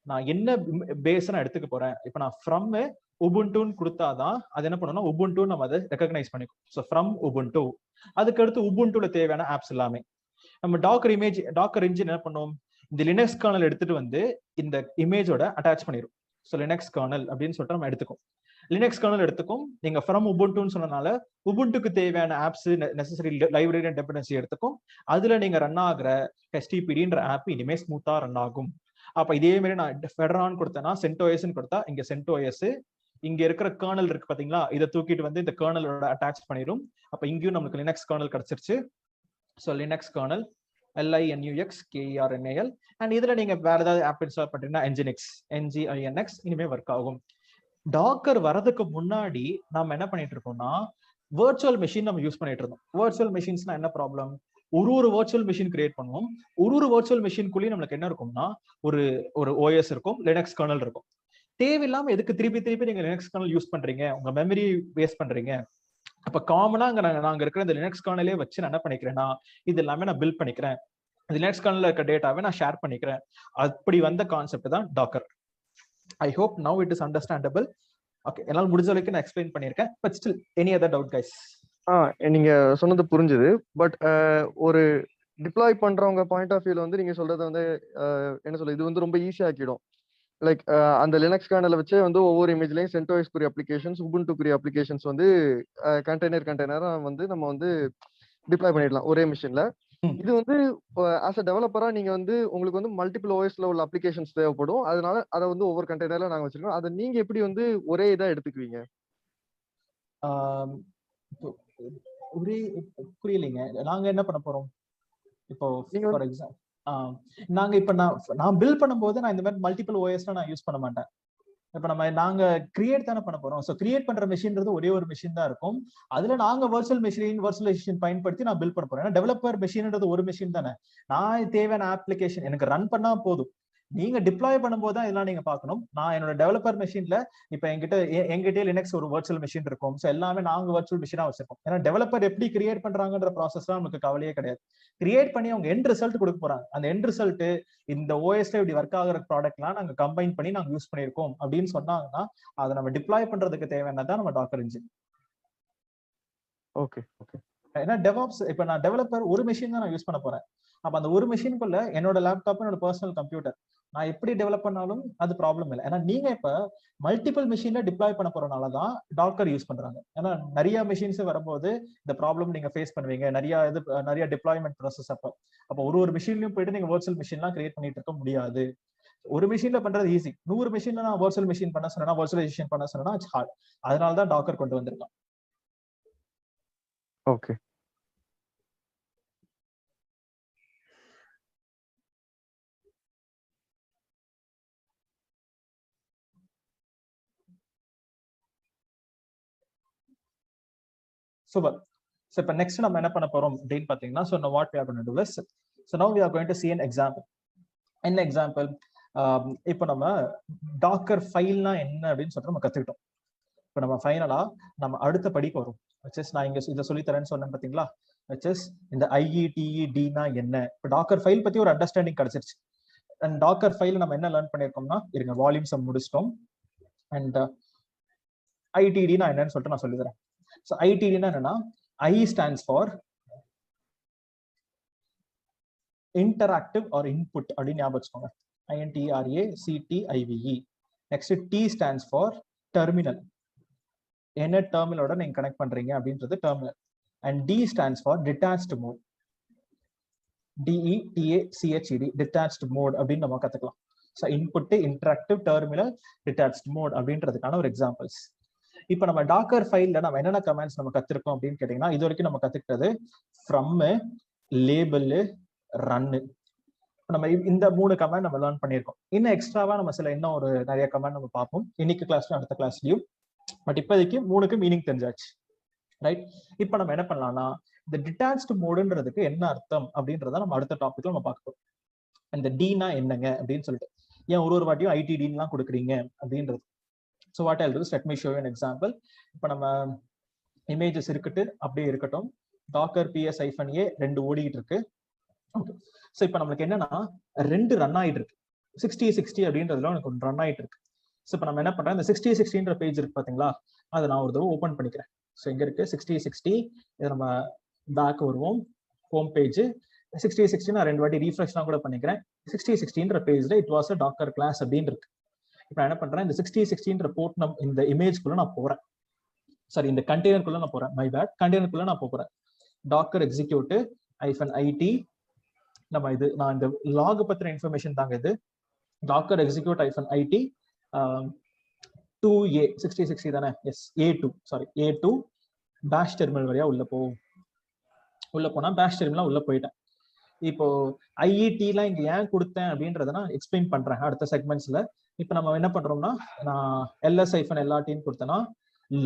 நான் என்ன பேஸ் நான் எடுத்துக்க போறேன். இப்போ நான் ஃப்ரம் உபுண்டுன்னு கொடுத்தாதான் அது என்ன பண்ணணும்னா உபுண்டு நம்ம அதை ரெகக்னைஸ் பண்ணிக்கும். So from Ubuntu. அதுக்கு அடுத்து உபுண்டுல தேவையான ஆப்ஸ் எல்லாமே நம்ம டாக்கர் இன்ஜின் என்ன பண்ணுவோம், இந்த லினக்ஸ் கர்னல் எடுத்துட்டு வந்து இந்த இமேஜோட அட்டாச் பண்ணிடும். ஸோ லினக்ஸ் கர்னல் அப்படின்னு சொல்லிட்டு நம்ம எடுத்துக்கும். லினக்ஸ் கர்னல் எடுத்துக்கும். நீங்க ஃப்ரம் உபுண்டுன்னு சொன்னனால உபுண்டுக்கு தேவையான apps, necessary library and dependency எடுத்துக்கும். அதுல நீங்க ரன் ஆகுற HTTPDன்ற ஆப் இனிமே ஸ்மூத்தா ரன் ஆகும். அப்ப இதே மாதிரி நான் ஃபெடரான் கொடுத்தேன்னா சென்டோஎஸ்ன்னு கொடுத்தா இங்க சென்டோஎஸ், இங்க இருக்கிற கர்னல் இருக்கு பாத்தீங்களா, இதை தூக்கிட்டு வந்து இந்த கர்னலோட அட்டாச் பண்ணிடும். அப்ப இங்கேயும் நமக்கு லினக்ஸ் கர்னல் கிடைச்சிருச்சு. So Linux kernel LINUXKERNAL. And இதுல நீங்க வேற ஏதாவது ஆப் இன்ஸ்டால் பண்றீங்கன்னா NGINX இனிமே ஒர்க் ஆகும். டாக்கர் வரதுக்கு முன்னாடி நம்ம என்ன பண்ணிட்டு இருக்கோம்னா வர்ச்சுவல் மெஷின் நம்ம யூஸ் பண்ணிட்டு இருந்தோம். வர்ச்சுவல் மெஷின்ஸ்னா என்ன ப்ராப்ளம், ஒரு வர்ச்சுவல் மெஷின் கிரியேட் பண்ணுவோம். ஒரு வர்ச்சுவல் மெஷின்குள்ளேயும் நம்மளுக்கு என்ன இருக்கும்னா ஒரு OS இருக்கும், லினக்ஸ் கர்னல் இருக்கும். தேவையில்லாம எதுக்கு திருப்பி நீங்க லினக்ஸ் கர்னல் யூஸ் பண்றீங்க, உங்க மெமரி வேஸ்ட் பண்றீங்க. அப்ப காமனா நாங்க இருக்கிற இந்த லினக்ஸ் கர்னலே வச்சு நான் என்ன பண்ணிக்கிறேன்னா இது எல்லாமே நான் பில்ட் பண்ணிக்கிறேன். லினக்ஸ் கர்னல்ல இருக்க டேட்டாவை நான் ஷேர் பண்ணிக்கிறேன். அப்படி வந்த கான்செப்ட் தான் Docker. I hope now it is understandable. Okay, என்னால முடிஞ்ச வரைக்கும் நான் எக்ஸ்பிளைன் பண்ணியிருக்கேன். But still any other doubt guys? நீங்க சொன்னது புரிஞ்சுது. பட் ஒரு டிப்ளாய் பண்றவங்க பாயிண்ட் ஆஃப் வியூல வந்து நீங்க சொல்றது வந்து என்ன சொல்ல, இது வந்து ரொம்ப ஈஸியா ஆக்கிடும். லைக் அந்த லினக்ஸ் கர்னலை வச்சே வந்து ஒவ்வொரு இமேஜ்லயும் சென்டோஸ் அப்ளிகேஷன்ஸ், உபுண்டு அப்ளிகேஷன்ஸ் வந்து கண்டெய்னரா வந்து நம்ம வந்து டிப்ளாய் பண்ணிடலாம் ஒரே மிஷின்ல. இது வந்து ஆஸ் அ டெவலப்பரா நீங்க வந்து உங்களுக்கு வந்து மல்டிபிள் ஓஎஸ்ல உள்ள அப்ளிகேஷன்ஸ் தேவைப்படும். அதனால அதை வந்து ஒவ்வொரு கண்டெய்னர்ல நாங்க வச்சிருக்கோம். அதை நீங்க எப்படி வந்து ஒரே இதா எடுத்துக்குவீங்க? ஒரே புரியலைங்க. நாங்க என்ன பண்ண போறோம் இப்போ? ஃபார் எக்ஸாம்பிள் நாங்க இப்ப நான் பில்ட் பண்ணும்போது நான் இந்த மாதிரி மல்டிபிள் ஓஎஸ்ல நான் யூஸ் பண்ண மாட்டேன். இப்ப நாங்க கிரியேட் தானே பண்ண போறோம். ஸோ கிரியேட் பண்ற மெஷின்றது ஒரே ஒரு மெஷின் தான் இருக்கும். அதுல நாங்க வர்ச்சுவலைசேஷன் பயன்படுத்தி நான் பில்ட் பண்ண போறேன். ஏன்னா டெவலப்பர் மெஷின்ன்றது ஒரு மெஷின் தானே. நான் தேவையான அப்ளிகேஷன் எனக்கு ரன் பண்ணா போதும். நீங்க டிப்ளாய் பண்ணும்போது தான் இதெல்லாம் நீங்க பார்க்கணும். நான் என்னோட டெவலப்பர் மெஷின்ல இப்ப எங்கிட்ட லினக்ஸ் ஒரு வர்ச்சுவல் மெஷின் இருக்கும். ஸோ எல்லாமே நாங்க வர்ச்சுவல் மெஷினா வச்சிருக்கோம். ஏன்னா டெவலப்பர் எப்படி கிரியேட் பண்றாங்கன்ற ப்ராசஸ்லாம் நமக்கு கவலையே கிடையாது. கிரியேட் பண்ணி அவங்க எண்ட் ரிசல்ட் கொடுக்க போறாங்க. அந்த எண்ட் ரிசல்ட் இந்த ஓஎஸ்ல இப்படி ஒர்க் ஆகிற ப்ராடக்ட்லாம் நாங்க கம்பைன் பண்ணி நாங்க யூஸ் பண்ணியிருக்கோம் அப்படின்னு சொன்னாங்கன்னா அதை நம்ம டிப்ளாய் பண்றதுக்கு தேவையானதான் நம்ம டாக்கர் இன்ஜின். Okay okay. ஏன்னா டெவாப்ஸ் இப்ப நான் டெவலப்பர் ஒரு மெஷின் தான் நான் யூஸ் பண்ண போறேன். அப்ப அந்த ஒரு மெஷின்குள்ள என்னோட லேப்டாப், என்னோட பர்சனல் கம்ப்யூட்டர் நான் எப்படி டெவலப் பண்ணாலும் அது ப்ராப்ளம் இல்லை. ஏன்னா நீங்க இப்ப மல்டிபிள் மெஷின்ல டிப்ளாய் பண்ண போறதுனாலதான் டாக்கர் யூஸ் பண்றாங்க. ஏன்னா நிறைய மெஷின்ஸ் வரும்போது இந்த ப்ராப்ளம் நீங்க ஃபேஸ் பண்ணுவீங்க. நிறைய டிப்ளாய்மெண்ட் ப்ராசஸ். அப்ப ஒரு மெஷின்லயும் போயிட்டு நீங்க வர்ச்சுவல் மெஷின்லாம் கிரியேட் பண்ணிட்டு இருக்க முடியாது. ஒரு மெஷின்ல பண்றது ஈஸி. 100 மெஷின்ல நான் வர்ச்சுவல் மெஷின் பண்ண சொன்னா, வர்ச்சுவலைசேஷன் பண்ண சொன்னா இட்ஸ் ஹார்ட். அதனாலதான் டாக்கர் கொண்டு வந்திருக்கான். ஓகே. சூப்பர். So இப்ப நெக்ஸ்ட் நம்ம என்ன பண்ண போறோம் அப்படின்னு பாத்தீங்கன்னா, so now what we are going to do is, so now we are going to see an example. என்ன எக்ஸாம்பிள்? இப்போ நம்ம டாக்கர் ஃபைல்னா என்ன அப்படின்னு சொல்லிட்டு நம்ம கத்துக்கிட்டோம். இப்போ நம்ம ஃபைனலா நம்ம அடுத்த படிக்கு வரும். நான் இங்க இதை சொல்லித்தரேன்னு சொன்னேன் பாத்தீங்களா, இந்த IETEDனா என்ன. இப்போ டாக்கர் ஃபைல் பத்தி ஒரு அண்டர்ஸ்டாண்டிங் கிடைச்சிருச்சு. அண்ட் டாக்கர் ஃபைல் நம்ம என்ன லேர்ன் பண்ணிருக்கோம்னா, இருங்க வால்யூம்ஸ் முடிச்சிட்டோம். அண்ட் IETEDனா என்னன்னு சொல்லிட்டு நான் சொல்லித்தரேன். ஸோ IETEDனா என்னன்னா, I stands for interactive or input அப்படின்னு ஞாபகம் வச்சுக்கோங்க. INTRACTIVE. Next T stands for terminal. என்ன டெர்மினலோட நீங்க கனெக்ட் பண்றீங்க அப்படின்றது terminal. And D stands for detached mode. DETACHED, detached mode அப்படின்னு நம்ம கத்துக்கலாம். So input, interactive, terminal, detached mode அப்படின்றதுக்கான ஒரு எக்ஸாம்பிள்ஸ். இப்போ நம்ம டாக்கர் ஃபைல்ல நம்ம என்னென்ன கமெண்ட்ஸ் நம்ம கத்துருக்கோம் அப்படின்னு கேட்டீங்கன்னா, இது வரைக்கும் நம்ம கத்துக்கிட்டது ஃப்ரம், லேபிள், ரன்னு. நம்ம இந்த 3 கமெண்ட் நம்ம லேர்ன் பண்ணியிருக்கோம். இன்னும் எக்ஸ்ட்ராவா நம்ம இன்னும் ஒரு நிறைய கமெண்ட் நம்ம பார்ப்போம் இன்னைக்கு கிளாஸ்லயும் அடுத்த கிளாஸ்லயும். பட் இப்போதைக்கு 3க்கு மீனிங் தெரிஞ்சாச்சு, ரைட்? இப்போ நம்ம என்ன பண்ணலாம்னா, இந்த டிட்டாச்ட் மோடுன்றதுக்கு என்ன அர்த்தம் அப்படின்றத நம்ம அடுத்த டாபிக்ல நம்ம பார்க்க போறோம். இந்த டீனா என்னங்க அப்படின்னு சொல்லிட்டு, ஏன் ஒரு வாட்டியும் ITDலாம் கொடுக்குறீங்க அப்படின்றது. So what Jal two is let me show you an example. இப்போ நம்ம இமேஜஸ் இருக்கட்டு அப்படியே இருக்கட்டும். டாக்கர் ps-a 2 ஓடிட்டு இருக்கு. ஓகே, ஸோ இப்போ நம்மளுக்கு என்னன்னா 2 ரன் ஆயிட்டு இருக்கு. 6060 அப்படின்றதுல எனக்கு ஒன்று ரன் ஆயிட்டு இருக்கு. ஸோ இப்போ நம்ம என்ன பண்றோம், இந்த 6060ன்ற பேஜ் இருக்கு பாத்தீங்களா, அதை நான் ஒரு தடவை ஓப்பன் பண்ணிக்கிறேன். ஸோ இங்க இருக்கு 6060. இதை நம்ம பேக் வருவோம், ஹோம் பேஜ். 6060 நான் 2 வாட்டி ரீஃப்ரெஷ்லாம் கூட பண்ணிக்கிறேன். 6060ன்ற பேஜ்ல it was a Docker class அப்படின்னு இருக்கு. இப்போ நான் என்ன பண்றேன், இந்த 6060ன்ற போர்ட் இந்த இமேஜ்குள்ள நான் போறேன். சாரி, இந்த கண்டெய்னருக்குள்ள நான் போறேன். மை பேட், கண்டெய்னருக்குள்ள நான் போறேன். Docker execute -it. நம்ம இது நான் இந்த லாக் பத்தின இன்ஃபர்மேஷன் தாங்க இது. டாக்கர் எக்ஸிக்யூட் -it 2a 6060 தானே, எஸ் a2, சாரி a2 பேஷ் டெர்மினல் வழியா உள்ள போனா பேஷ் டெர்மினல் உள்ள போயிட்டேன். இப்போ IET-லாம் இங்க ஏன் கொடுத்தேன் அப்படின்றத நான் எக்ஸ்பிளைன் பண்றேன் அடுத்த செக்மெண்ட்ஸ்ல. இப்போ நம்ம என்ன பண்றோம்னா, நான் ls-lrt கொடுத்தேன்னா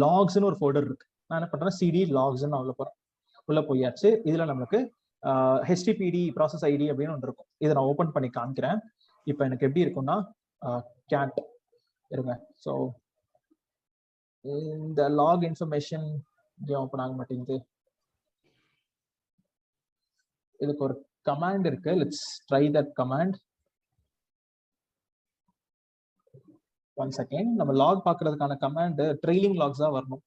லாக்ஸ்னு ஒரு ஃபோல்டர் இருக்கு. நான் என்ன பண்றேன், cd logs உள்ள போயாச்சு. இதுல நம்மளுக்கு HTTPD ப்ராசஸ் ஐடி அப்படின்னு ஒன்று இருக்கும். இதை நான் ஓப்பன் பண்ணி காமிக்கிறேன். இப்போ எனக்கு எப்படி இருக்கும்னா, கேட் இருங்க. ஸோ இந்த லாக் இன்ஃபர்மேஷன் ஏன் ஓப்பன் ஆக மாட்டேங்குது? இதுக்கு ஒரு கமாண்ட் இருக்கு. Let's try that command. One second. நம்ம லாக் பார்க்கறதுக்கான கமாண்ட் ட்ரெய்லிங் லாக்ஸ் தான் வரணும்.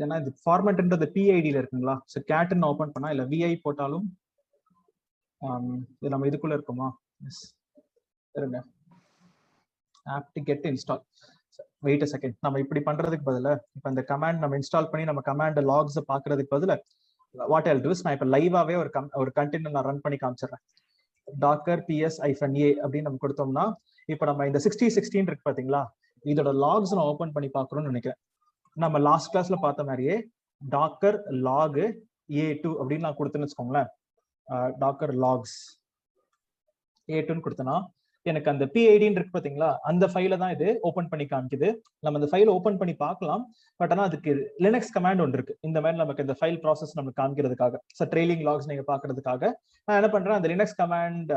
ஏன்னா இது ஃபார்மேட்ன்றது PID-ல இருக்குங்களா? ஸோ கேட்னு ஓப்பன் பண்ணா இல்லை VI போட்டாலும் இது நம்ம இதுக்குள்ள இருக்குமா? எஸ் இருங்க. apt get install. Wait a second. நம்ம இப்படி பண்றதுக்கு பதிலா இப்போ இந்த கமாண்ட் நம்ம இன்ஸ்டால் பண்ணி நம்ம கமாண்ட் லாக்ஸ் பார்க்கறதுக்கு பதிலா வாட் ஐல் டூ இஸ், நான் இப்போ லைவாவே ஒரு கண்டெய்னர் நான் ரன் பண்ணி காமிச்சிடுறேன். டாக்கர் ps-a அப்படின்னு நம்ம கொடுத்தோம்னா, இப்போ நம்ம இந்த 6060 இருக்கு பாத்தீங்களா, இதோட லாக்ஸ் நான் ஓப்பன் பண்ணி பார்க்கணும்னு நினைக்கிறேன். நம்ம லாஸ்ட் கிளாஸ்ல பார்த்த மாதிரியே டாக்கர் லாக் a2 அப்படின்னு நான் கொடுத்தேன்னு வச்சுக்கோங்களேன். டாக்கர் லாக்ஸ் a2ன்னு கொடுத்தனா எனக்கு அந்த PID இருக்கு பாத்தீங்களா, அந்த ஃபைல தான் இது ஓப்பன் பண்ணி காமிக்குது. நம்ம அந்த ஃபைல் ஓப்பன் பண்ணி பார்க்கலாம். பட் ஆனால் அதுக்கு லினக்ஸ் கமாண்ட் ஒன்று இருக்கு. இந்த மாதிரி நமக்கு இந்த ஃபைல் ப்ராசஸ் நமக்கு காமிக்கிறதுக்காக, ஸோ ட்ரெய்லிங் லாக்ஸ் நீங்க பாக்குறதுக்காக நான் என்ன பண்றேன், அந்த லினக்ஸ் கமாண்ட்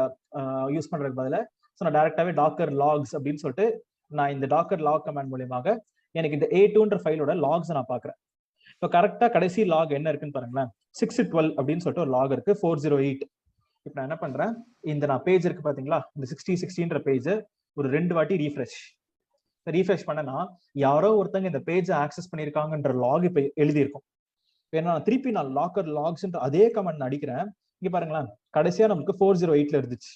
யூஸ் பண்றதுக்கு பதிலா ஸோ நான் டேரக்டாவே டாக்கர் லாக்ஸ் அப்படின்னு சொல்லிட்டு நான் இந்த டாக்கர் லாக் கமாண்ட் மூலியமாக எனக்கு இந்த a2ன்ற ஃபைலோட லாக்ஸ் நான் பாக்குறேன். இப்போ கரெக்டா கடைசி லாக் என்ன இருக்குன்னு பாருங்களேன். 612 அப்படின்னு சொல்லிட்டு ஒரு லாக் இருக்கு, 408. இப்போ நான் என்ன பண்றேன், இந்த நான் பேஜ் இருக்கு பாத்தீங்களா, இந்த 6060ன்ற பேஜ் ஒரு 2 வாட்டி ரீஃப்ரெஷ் பண்ணனா யாரோ ஒருத்தங்க இந்த பேஜை ஆக்சஸ் பண்ணிருக்காங்கன்ற லாக் இப்ப எழுதியிருக்கும். ஏன்னா திருப்பி நான் டாக்கர் லாக்ஸ்ன்ற அதே கமெண்ட் அடிக்கிறேன். இங்க பாருங்களேன், கடைசியா நமக்கு 408ல இருந்துச்சு.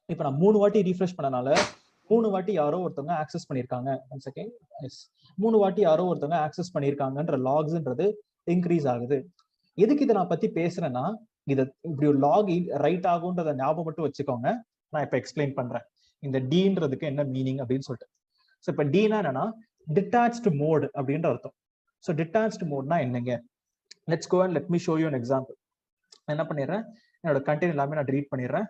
இப்போ நான் 3 வாட்டி ரீஃப்ரெஷ் பண்ணனால 3 வாட்டி யாரோ ஒருத்தவங்க ஆக்சஸ் பண்ணிருக்காங்க. 3 வாட்டி யாரோ ஒருத்தவங்க ஆக்சஸ் பண்ணிருக்காங்கன்ற லாக்ஸ்ன்றது இன்க்ரீஸ் ஆகுது. எதுக்கு இதை நான் பத்தி பேசுறேன்னா, இதை இப்படி ஒரு லாக் ரைட் ஆகுன்றத ஞாபகம் மட்டும் வச்சுக்கோங்க. நான் இப்ப எக்ஸ்பிளைன் பண்றேன் இந்த டீன்றதுக்கு என்ன மீனிங் அப்படின்னு சொல்லிட்டு. ஸோ இப்போ டீனா என்னன்னா டிட்டாச்டு மோட் அப்படின்ற அர்த்தம். ஸோ டிட்டாச்டு மோட்னா என்னங்க? Let's go and let me show you an example. என்ன பண்ணிடுறேன், என்னோட கண்டெய்னர் எல்லாமே நான் delete பண்ணிடுறேன்.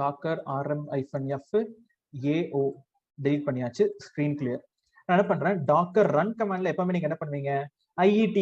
டாக்கர் rm-f AO delete பண்ணியாச்சு, ஸ்கிரீன் கிளியர். நான் என்ன பண்றேன், டாக்கர் ரன் கமாண்ட்ல எப்பவுமே நீங்க என்ன பண்ணுவீங்க, IET